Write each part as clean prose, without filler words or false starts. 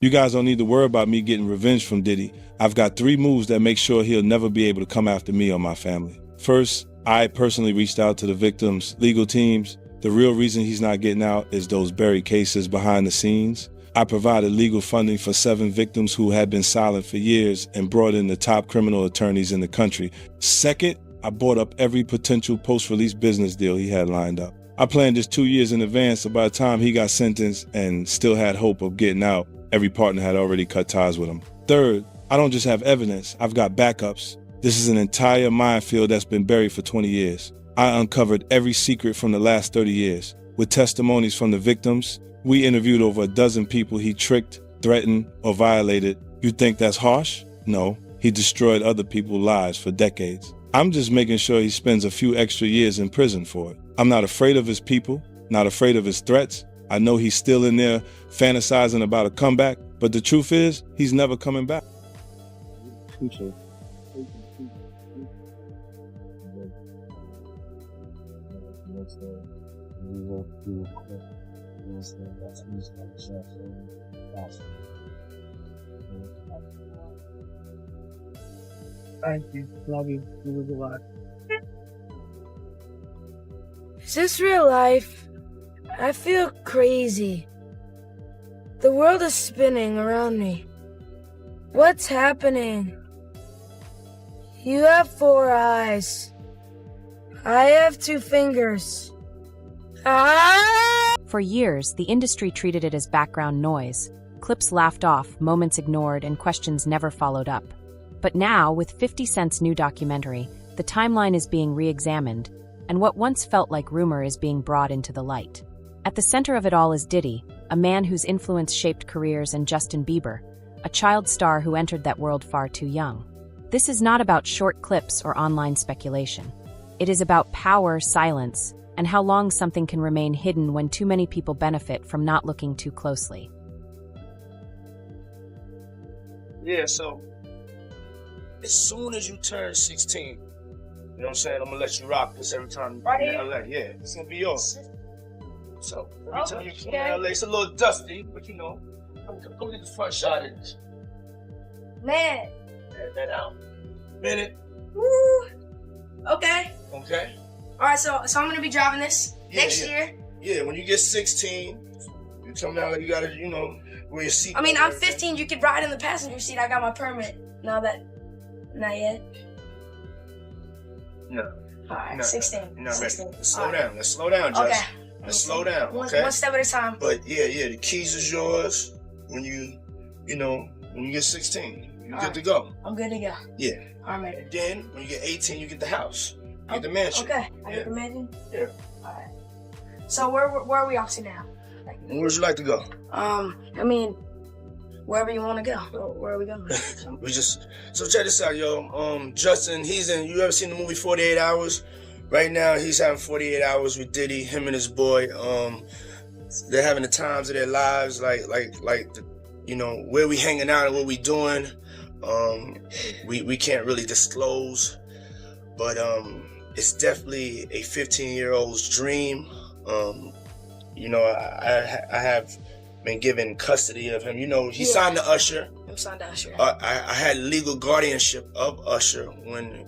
You guys don't need to worry about me getting revenge from Diddy. I've got 3 moves that make sure he'll never be able to come after me or my family. First, I personally reached out to the victims' legal teams. The real reason he's not getting out is those buried cases behind the scenes. I provided legal funding for 7 victims who had been silent for years and brought in the top criminal attorneys in the country. Second, I bought up every potential post-release business deal he had lined up. I planned this 2 years in advance, so by the time he got sentenced and still had hope of getting out, every partner had already cut ties with him. Third, I don't just have evidence, I've got backups. This is an entire minefield that's been buried for 20 years. I uncovered every secret from the last 30 years. With testimonies from the victims, we interviewed over a dozen people he tricked, threatened, or violated. You think that's harsh? No, he destroyed other people's lives for decades. I'm just making sure he spends a few extra years in prison for it. I'm not afraid of his people, not afraid of his threats. I know he's still in there fantasizing about a comeback, but the truth is, he's never coming back. Thank you. Love you. You was a lot. Is this real life? I feel crazy. The world is spinning around me. What's happening? You have 4 eyes. I have 2 fingers. Ah! For years, the industry treated it as background noise, clips laughed off, moments ignored, and questions never followed up. But now, with 50 Cent's new documentary, the timeline is being re-examined, and what once felt like rumor is being brought into the light. At the center of it all is Diddy, a man whose influence shaped careers, and Justin Bieber, a child star who entered that world far too young. This is not about short clips or online speculation. It is about power, silence, and how long something can remain hidden when too many people benefit from not looking too closely. Yeah, so as soon as you turn 16, you know what I'm saying? I'm gonna let you rock this every time you come to LA. Yeah, it's gonna be yours. So every time you come to LA, it's a little dusty, but you know, go get the front shot of this. Man. Add that out. Minute. Woo. Okay. Okay. All right, so I'm gonna be driving this next year. Yeah, when you get 16, you come down, you gotta, you know, wear your seat. I mean, I'm 15. You could ride in the passenger seat. I got my permit. Not yet. No. All right, No, 16. You're not 16. ready. Let's slow down. Let's slow down, Justin. Okay. Let's slow down. Okay. One step at a time. But yeah, the keys is yours when you get 16. You're good to go. I'm good to go. Yeah. All right. And then when you get 18, you get the house. You get the mansion. Okay. I get the mansion? Yeah. All right. So where are we off to now? Where would you like to go? I mean, wherever you want to go. Where are we going? So check this out, yo. Justin, you ever seen the movie 48 Hours? Right now, he's having 48 hours with Diddy, him and his boy. They're having the times of their lives, like where we hanging out and what we doing. We can't really disclose, but it's definitely a 15-year-old's dream. I have been given custody of him. He signed to Usher. I'm signed to Usher. I had legal guardianship of Usher when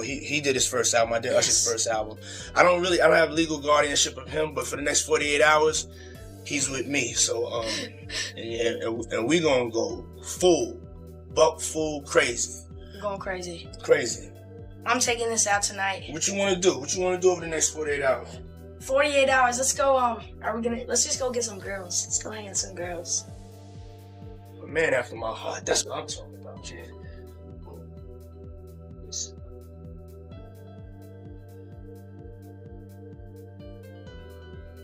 he did his first album. I did Usher's first album. I don't have legal guardianship of him, but for the next 48 hours, he's with me. So and we gonna go full crazy. I'm going crazy. Crazy. I'm taking this out tonight. What you wanna do? What you wanna do over the next 48 hours? 48 hours. Let's go. Let's just go get some girls. Let's go hang out with some girls. A man after my heart. That's what I'm talking about, kid.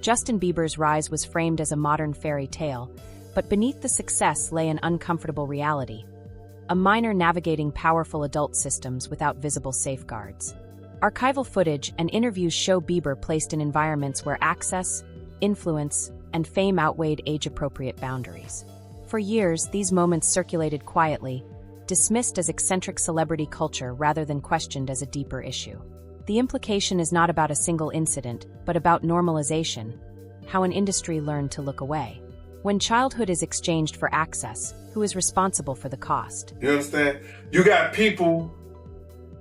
Justin Bieber's rise was framed as a modern fairy tale, but beneath the success lay an uncomfortable reality. A minor navigating powerful adult systems without visible safeguards. Archival footage and interviews show Bieber placed in environments where access, influence, and fame outweighed age-appropriate boundaries. For years, these moments circulated quietly, dismissed as eccentric celebrity culture rather than questioned as a deeper issue. The implication is not about a single incident, but about normalization, how an industry learned to look away. When childhood is exchanged for access, who is responsible for the cost? You understand? You got people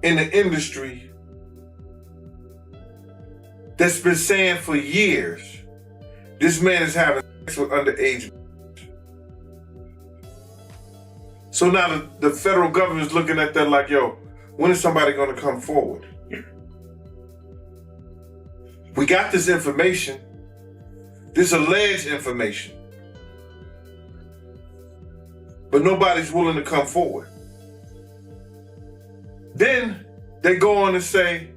in the industry that's been saying for years, this man is having sex with underage. So now the federal government is looking at that like, yo, when is somebody going to come forward? We got this information, this alleged information, but nobody's willing to come forward. Then they go on and say,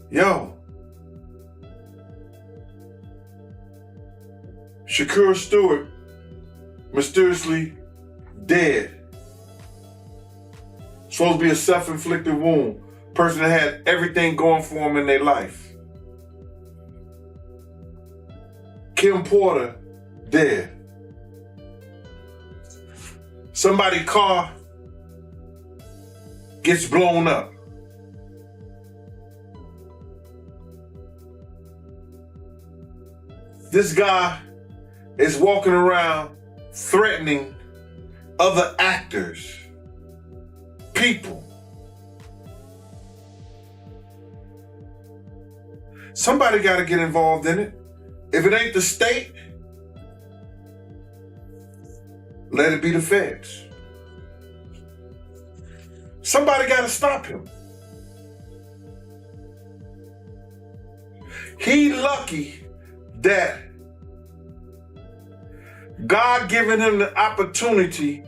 yo, Shakur Stewart mysteriously dead. Supposed to be a self-inflicted wound. Person that had everything going for him in their life. Kim Porter, dead. Somebody's car gets blown up. This guy is walking around threatening other actors, people. Somebody got to get involved in it. If it ain't the state, let it be the feds. Somebody got to stop him. He lucky that God given him the opportunity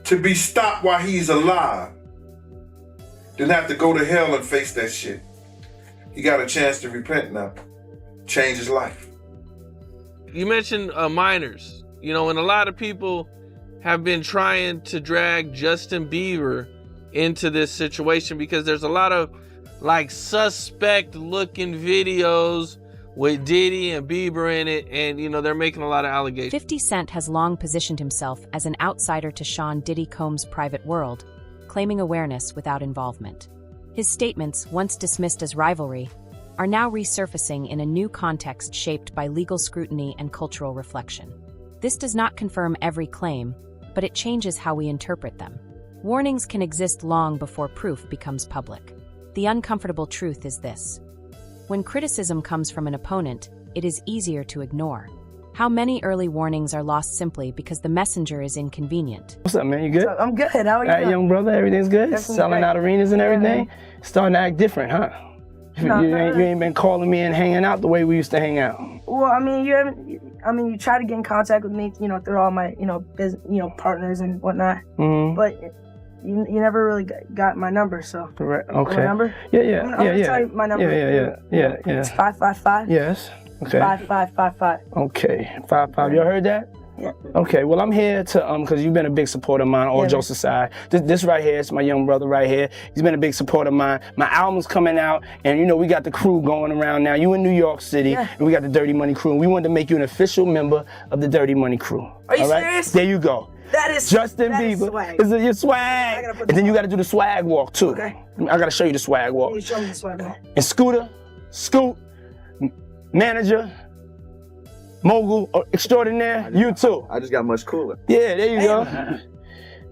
to be stopped while he's alive, then have to go to hell and face that shit. He got a chance to repent now, change his life. You mentioned minors, and a lot of people have been trying to drag Justin Bieber into this situation because there's a lot of suspect looking videos with Diddy and Bieber in it, and they're making a lot of allegations. 50 Cent has long positioned himself as an outsider to Sean Diddy Combs' private world, claiming awareness without involvement. His statements, once dismissed as rivalry, are now resurfacing in a new context shaped by legal scrutiny and cultural reflection. This does not confirm every claim, but it changes how we interpret them. Warnings can exist long before proof becomes public. The uncomfortable truth is this: when criticism comes from an opponent, it is easier to ignore. How many early warnings are lost simply because the messenger is inconvenient? What's up, man? You good? I'm good. How are you? All right, young brother, everything's good? Everything's Selling great. out arenas and everything? Starting to act different, huh? No, you ain't been calling me and hanging out the way we used to hang out. Well, you tried to get in contact with me, through all my, partners and whatnot. Mm-hmm. But you never really got my number, so. Correct. Okay. My number? Yeah. I'm gonna tell you my number. Yeah. It's 555. Yes. Okay. 5555. Okay. 55. You heard that? Yeah. Okay. Well, I'm here to because you've been a big supporter of mine, all jokes aside. This right here is my young brother right here. He's been a big supporter of mine. My album's coming out, and we got the crew going around now. You in New York City, and we got the Dirty Money Crew. And we wanted to make you an official member of the Dirty Money Crew. Are you all right? serious? There you go. That is Justin that Bieber. Is swag. Is it your swag? And then you got to do the swag walk too. Okay. I got to show you the swag walk. You show me the swag walk. And Scooter, Scoot, manager, mogul extraordinaire, you too. I just got much cooler. Yeah, there you go.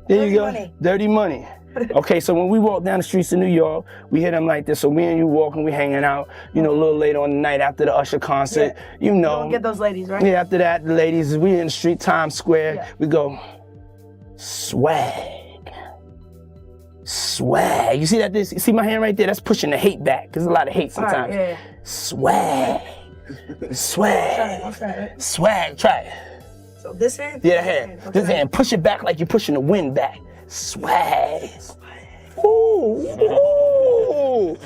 There you go. Money. Dirty money. Okay, so when we walk down the streets of New York, we hit them like this. So me and you walking, we hanging out, a little later on the night after the Usher concert, You don't get those ladies, right? Yeah, after that, the ladies, we in the street, Times Square, we go, swag. Swag. You see that? You see my hand right there? That's pushing the hate back. There's a lot of hate sometimes. Right, yeah. Swag. Swag. Swag. Try it. So this hand? Yeah, hand. This hand. Push it back like you're pushing the wind back. Swag. Ooh.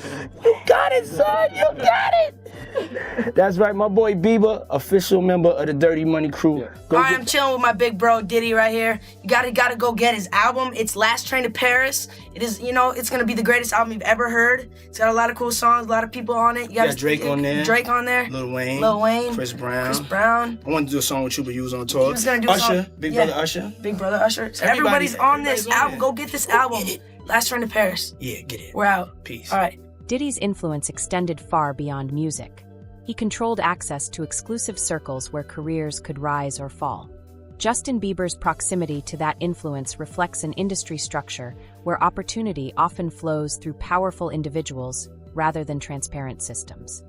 You got it, son. You got it. That's right, my boy Bieber, official member of the Dirty Money Crew. I'm chilling with my big bro Diddy right here. You gotta go get his album. It's Last Train to Paris. It is, it's gonna be the greatest album you've ever heard. It's got a lot of cool songs, a lot of people on it. You got Drake on there. Drake on there. Lil Wayne. Chris Brown. I wanted to do a song with you, but you was on tour. He was gonna do a Usher, song. Big Brother Usher. Big Brother Usher. So everybody's on this album. Go get this album. Last Train to Paris. Yeah, get it. We're out. Peace. All right. Diddy's influence extended far beyond music. He controlled access to exclusive circles where careers could rise or fall. Justin Bieber's proximity to that influence reflects an industry structure where opportunity often flows through powerful individuals rather than transparent systems.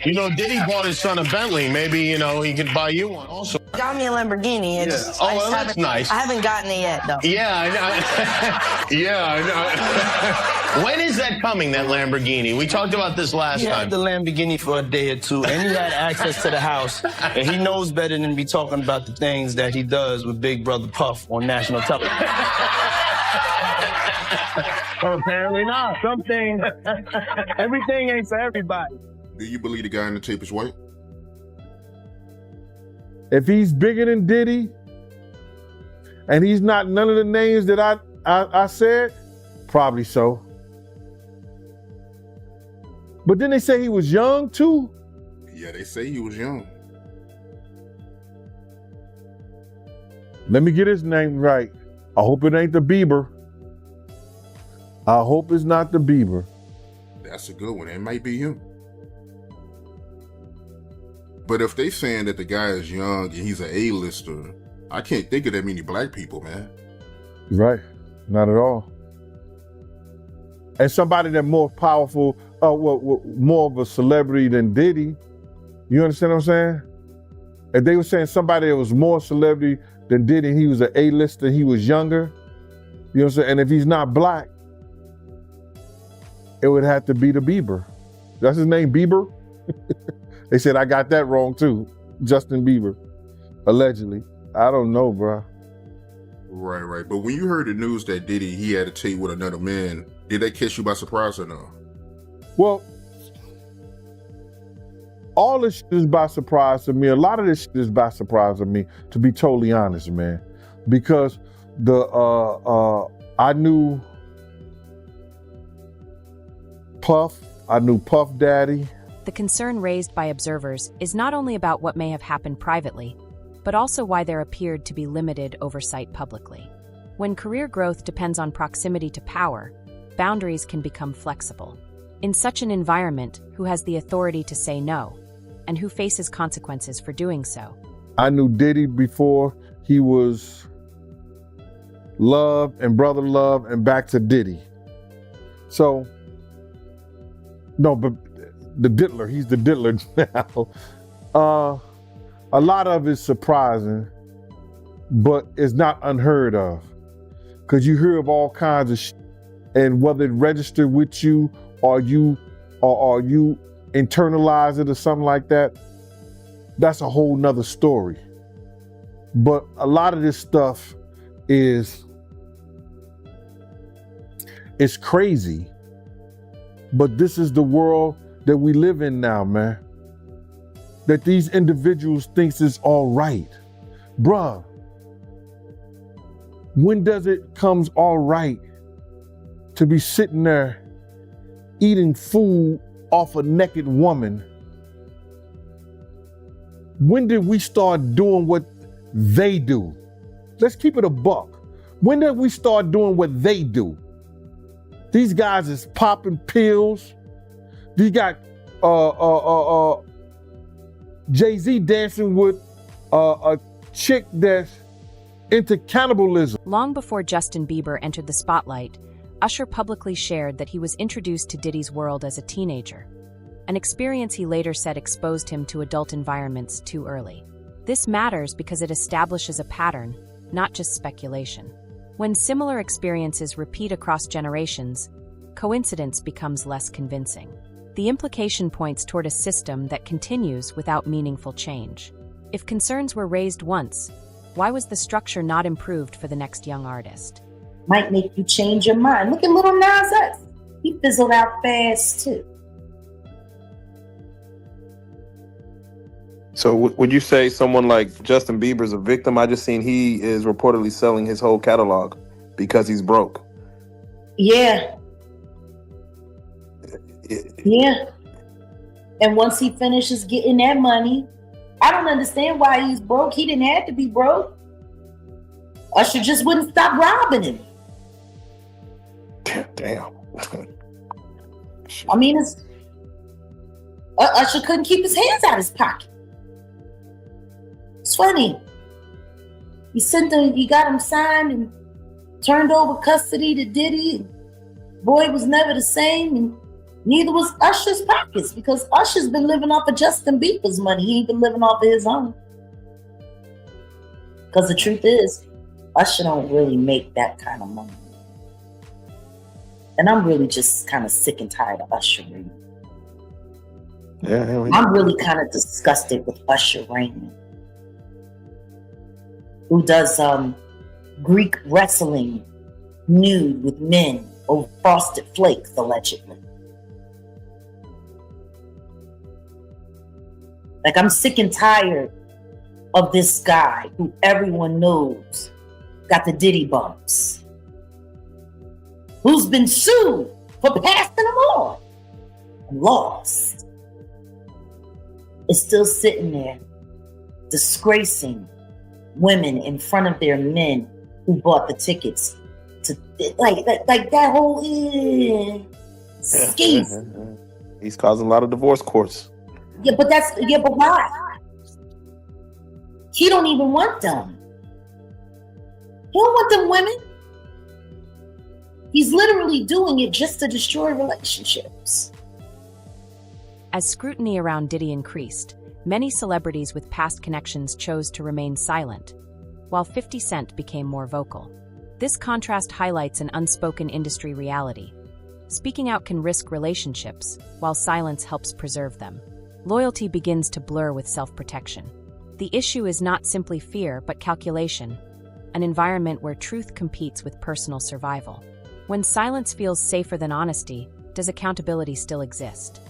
You know, Diddy bought his son a Bentley. Maybe, you know, he could buy you one also. Got me a Lamborghini. Yeah. Oh, well, that's nice. I haven't gotten it yet, though. Yeah, I know. Yeah, I know. When is that coming, that Lamborghini? We talked about this last He time. had the Lamborghini for a day or two, and he had access to the house. And he knows better than to be talking about the things that he does with Big Brother Puff on national television. Well, apparently not. Something, everything ain't for everybody. Do you believe the guy in the tape is white? If he's bigger than Diddy, and he's not none of the names that I said, probably so. But then they say he was young too. Yeah, they say he was young. Let me get his name right. I hope it ain't the Bieber. I hope it's not the Bieber. That's a good one. It might be him. But if they saying that the guy is young and he's an A-lister, I can't think of that many black people, man. Right. Not at all. And somebody that more powerful, more of a celebrity than Diddy. You understand what I'm saying? If they were saying somebody that was more celebrity than Diddy, he was an A-lister, he was younger. You know what I'm saying? And if he's not black, it would have to be the Bieber. That's his name, Bieber? They said I got that wrong too. Justin Bieber, allegedly. I don't know, bro. Right. But when you heard the news that Diddy, he had a tape with another man, did that catch you by surprise or no? Well, all this shit is by surprise to me. A lot of this shit is by surprise to me, to be totally honest, man. Because I knew Puff, I knew Puff Daddy. The concern raised by observers is not only about what may have happened privately, but also why there appeared to be limited oversight publicly. When career growth depends on proximity to power, boundaries can become flexible. In such an environment, who has the authority to say no, and who faces consequences for doing so? I knew Diddy before he was Love and Brother Love and back to Diddy. So, no, but the diddler, he's the diddler now. A lot of it's surprising, but it's not unheard of. Because you hear of all kinds of shit, and whether it registered with you or you internalize it or something like that, that's a whole nother story. But a lot of this stuff is crazy. But this is the world that we live in now, man. That these individuals thinks is all right. Bruh, when does it comes all right to be sitting there eating food off a naked woman? When did we start doing what they do? Let's keep it a buck. When did we start doing what they do? These guys is popping pills. You got Jay-Z dancing with a chick that's into cannibalism. Long before Justin Bieber entered the spotlight, Usher publicly shared that he was introduced to Diddy's world as a teenager, an experience he later said exposed him to adult environments too early. This matters because it establishes a pattern, not just speculation. When similar experiences repeat across generations, coincidence becomes less convincing. The implication points toward a system that continues without meaningful change. If concerns were raised once, why was the structure not improved for the next young artist? Might make you change your mind. Look at Lil Nas X. He fizzled out fast too. So would you say someone like Justin Bieber's a victim? I just seen he is reportedly selling his whole catalog because he's broke. Yeah. Yeah. And once he finishes getting that money, I don't understand why he's broke. He didn't have to be broke. Usher just wouldn't stop robbing him. Damn. I mean, Usher couldn't keep his hands out of his pocket. It's funny. He got him signed and turned over custody to Diddy. Boy was never the same, and neither was Usher's pockets, because Usher's been living off of Justin Bieber's money. He ain't been living off of his own. Because the truth is, Usher don't really make that kind of money. And I'm really just kind of sick and tired of Usher reigning. Yeah, I'm really kind of disgusted with Usher reigning, who does Greek wrestling nude with men over frosted flakes, allegedly. Like, I'm sick and tired of this guy who everyone knows got the Diddy bumps, who's been sued for passing them on and lost, is still sitting there disgracing women in front of their men who bought the tickets to like that whole scheme. He's causing a lot of divorce courts. But why? He don't even want them. He don't want them women. He's literally doing it just to destroy relationships. As scrutiny around Diddy increased, many celebrities with past connections chose to remain silent, while 50 Cent became more vocal. This contrast highlights an unspoken industry reality. Speaking out can risk relationships, while silence helps preserve them. Loyalty begins to blur with self-protection. The issue is not simply fear, but calculation, an environment where truth competes with personal survival. When silence feels safer than honesty, does accountability still exist?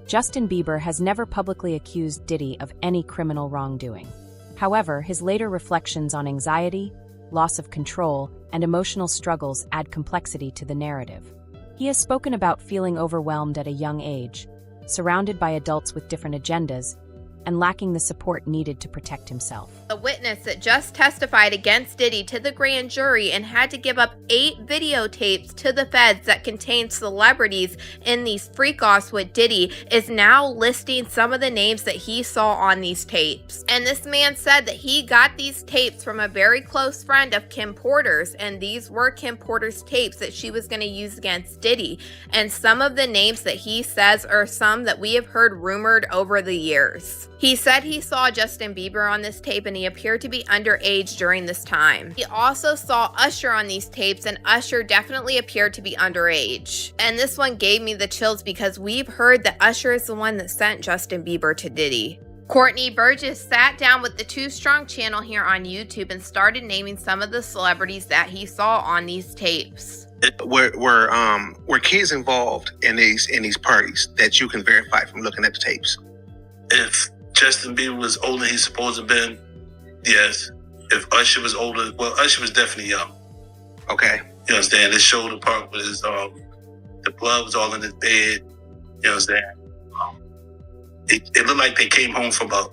Justin Bieber has never publicly accused Diddy of any criminal wrongdoing. However, his later reflections on anxiety, loss of control, and emotional struggles add complexity to the narrative. He has spoken about feeling overwhelmed at a young age, surrounded by adults with different agendas, and lacking the support needed to protect himself. A witness that just testified against Diddy to the grand jury and had to give up 8 videotapes to the feds that contained celebrities in these freak-offs with Diddy is now listing some of the names that he saw on these tapes. And this man said that he got these tapes from a very close friend of Kim Porter's, and these were Kim Porter's tapes that she was going to use against Diddy. And some of the names that he says are some that we have heard rumored over the years. He said he saw Justin Bieber on this tape and he appeared to be underage during this time. He also saw Usher on these tapes, and Usher definitely appeared to be underage. And this one gave me the chills because we've heard that Usher is the one that sent Justin Bieber to Diddy. Courtney Burgess sat down with the Too Strong channel here on YouTube and started naming some of the celebrities that he saw on these tapes. Were kids involved in these parties that you can verify from looking at the tapes? If Justin Bieber was older than he's supposed to have been, yes. If Usher was older, well, Usher was definitely young. Okay. You understand? It showed the part with his, the blood was all in his bed. You understand? It looked like they came home from a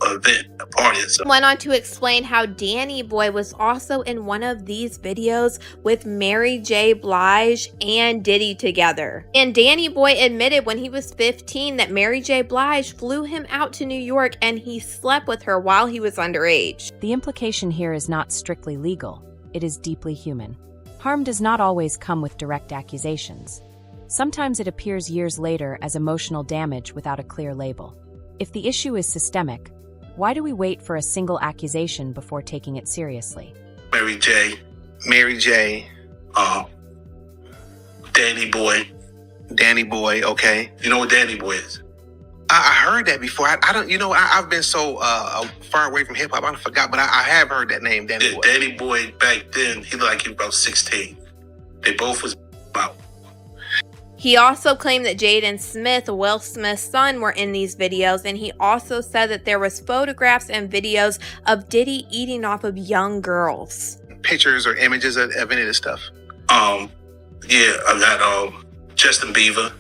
event, a party or something. Went on to explain how Danny Boy was also in one of these videos with Mary J. Blige and Diddy together. And Danny Boy admitted when he was 15 that Mary J. Blige flew him out to New York and he slept with her while he was underage. The implication here is not strictly legal, it is deeply human. Harm does not always come with direct accusations. Sometimes it appears years later as emotional damage without a clear label. If the issue is systemic, why do we wait for a single accusation before taking it seriously? Mary J. Danny Boy, okay. You know what Danny Boy is? I heard that before. I don't, I've been so far away from hip hop, I forgot, but I have heard that name, Danny Boy. Danny Boy back then, he looked like he was about 16. They both was about. He also claimed that Jaden Smith, Will Smith's son, were in these videos, and he also said that there was photographs and videos of Diddy eating off of young girls. Pictures or images of any of this stuff? Yeah, I got Justin Bieber,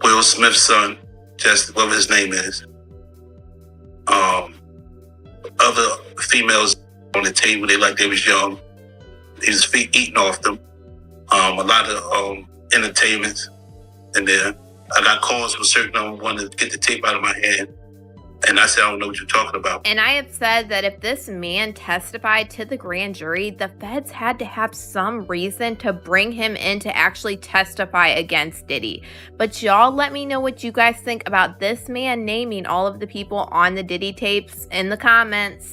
Will Smith's son, just whatever his name is. Other females on the table, they was young. He was eating off them. A lot of entertainments in there. I got calls from certain wanting to get the tape out of my hand. And I said, I don't know what you're talking about. And I have said that if this man testified to the grand jury, the feds had to have some reason to bring him in to actually testify against Diddy. But y'all let me know what you guys think about this man naming all of the people on the Diddy tapes in the comments.